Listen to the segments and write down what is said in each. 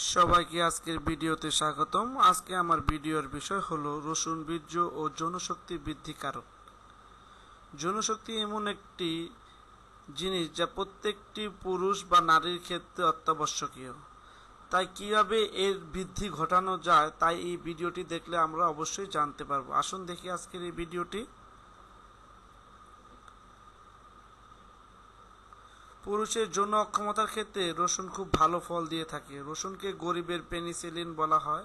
সবাইকে আজকের ভিডিওতে স্বাগতম। আজকে আমার ভিডিওর বিষয় হলো রসুন বীর্য ও যৌনশক্তি বৃদ্ধি কারক। যৌনশক্তি এমন একটি জিনিস যা প্রত্যেকটি পুরুষ বা নারীর ক্ষেত্রে অত্যাবশ্যকীয়। তাই কিভাবে এর বৃদ্ধি ঘটানো যায় তাই এই ভিডিওটি দেখলে আমরা অবশ্যই জানতে পারবো। আসুন দেখি আজকের এই ভিডিওটি। পুরুষের যৌন অক্ষমতার ক্ষেত্রে রসুন খুব ভালো ফল দিয়ে থাকে। রসুনকে গরিবের পেনিসিলিন বলা হয়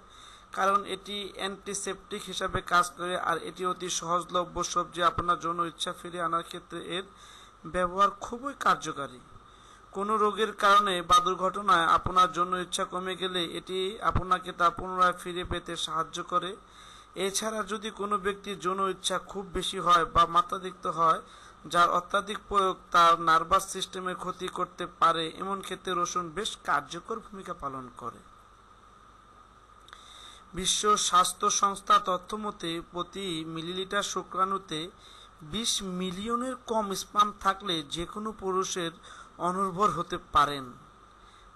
কারণ এটি অ্যান্টিসেপটিক হিসাবে কাজ করে আর এটি অতি সহজলভ্য সবজি। আপনার যৌন ইচ্ছা ফিরিয়ে আনার ক্ষেত্রে এর ব্যবহার খুবই কার্যকারী। কোনো রোগের কারণে বা দুর্ঘটনায় আপনার যৌন ইচ্ছা কমে গেলে এটি আপনাকে তা পুনরায় ফিরে পেতে সাহায্য করে। এছাড়া যদি কোনো ব্যক্তির যৌন ইচ্ছা খুব বেশি হয় বা মাত্রাতিরিক্ত হয়, যার অত্যাধিক প্রয়োগ তার নার্ভাস সিস্টেমের ক্ষতি করতে পারে, এমন ক্ষেত্রে রসুন বেশ কার্যকর ভূমিকা পালন করে। বিশ্ব স্বাস্থ্য সংস্থা তথ্যমতে প্রতি মিলিলিটার শুক্রাণুতে 20 মিলিয়নের কম স্পাম থাকলে যে কোনো পুরুষের অনির্ভর হতে পারেন।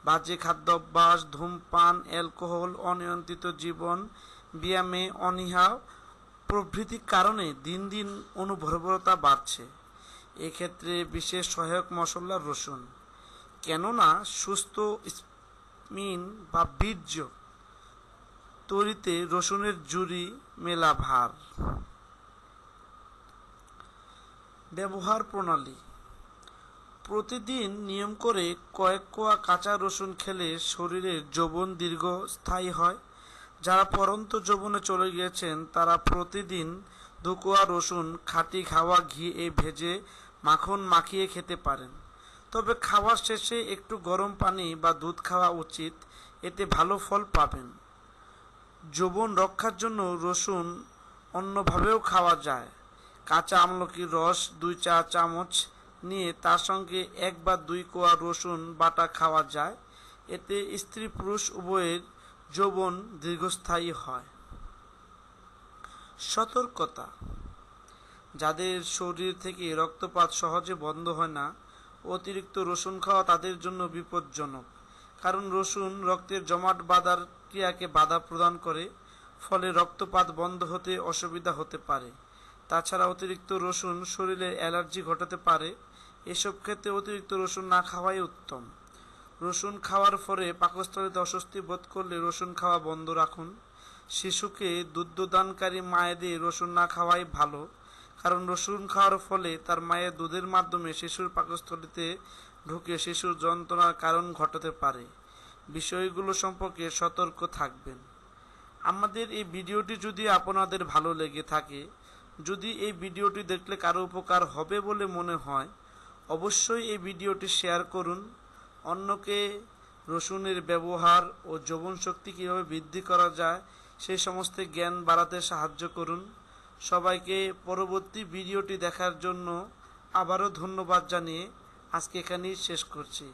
বাজে খাদ্যাভ্যাস, ধূমপান, অ্যালকোহল, অনিয়ন্ত্রিত জীবন, ব্যায়ামে অনীহা প্রভৃতির কারণে দিন দিন অনুভরবরতা বাড়ছে। এক্ষেত্রে বিশেষ সহায়ক মশলা রসুন, কেননা সুস্থ স্পিন বা বীর্য তৈরিতে রসুনের জুড়ি মেলা ভার। ব্যবহার প্রণালী: প্রতিদিন নিয়ম করে কয়েক কোয়া কাঁচা রসুন খেলে শরীরের যৌবন দীর্ঘস্থায়ী হয়। যারা পরন্ত যৌবনে চলে গিয়েছেন তারা প্রতিদিন 2 কোয়া রসুন খাঁটি খাওয়া ঘি ভেজে মাখন মাখিয়ে খেতে পারেন। তবে খাওয়ার শেষে একটু গরম পানি বা দুধ খাওয়া উচিত, এতে ভালো ফল পাবেন। যৌবন রক্ষার জন্য রসুন অন্যভাবেও খাওয়া যায়। কাঁচা আমলকির রস 2 চা চামচ নিয়ে তার সঙ্গে 1 বা 2 কোয়া রসুন বাটা খাওয়া যায়। এতে স্ত্রী পুরুষ উভয়ের যৌবন দীর্ঘস্থায়ী হয়। সতর্কতা: যাদের শরীর থেকে রক্তপাত সহজে বন্ধ হয় না, অতিরিক্ত রসুন খাওয়া তাদের জন্য বিপজ্জনক। কারণ রসুন রক্তের জমাট বাঁধার ক্রিয়াকে বাধা প্রদান করে, ফলে রক্তপাত বন্ধ হতে অসুবিধা হতে পারে। তাছাড়া অতিরিক্ত রসুন শরীরে অ্যালার্জি ঘটাতে পারে। এসব ক্ষেত্রে অতিরিক্ত রসুন না খাওয়াই উত্তম। রসুন খাওয়ার পরে পাকস্থলীতে অস্বস্তি বোধ করলে রসুন খাওয়া বন্ধ রাখুন। শিশুকে দুগ্ধদানকারী মায়েদের রসুন না খাওয়াই ভালো, কারণ রসুন খাওয়ার ফলে তার মায়ের দুধের মাধ্যমে শিশুর পাকস্থলীতে ঢুকে শিশুর যন্ত্রণার কারণ ঘটাতে পারে। বিষয়গুলো সম্পর্কে সতর্ক থাকবেন। আমাদের এই ভিডিওটি যদি আপনাদের ভালো লেগে থাকে, যদি এই ভিডিওটি দেখলে কারো উপকার হবে বলে মনে হয়, অবশ্যই এই ভিডিওটি শেয়ার করুন। অন্যকে রসুনের ব্যবহার ও যৌবন শক্তি কীভাবে বৃদ্ধি করা যায় সেই সমস্ত জ্ঞান বাড়াতে সাহায্য করুন। সবাইকে পরবর্তী ভিডিওটি দেখার জন্য আবারও ধন্যবাদ জানিয়ে আজকে এখানেই শেষ করছি।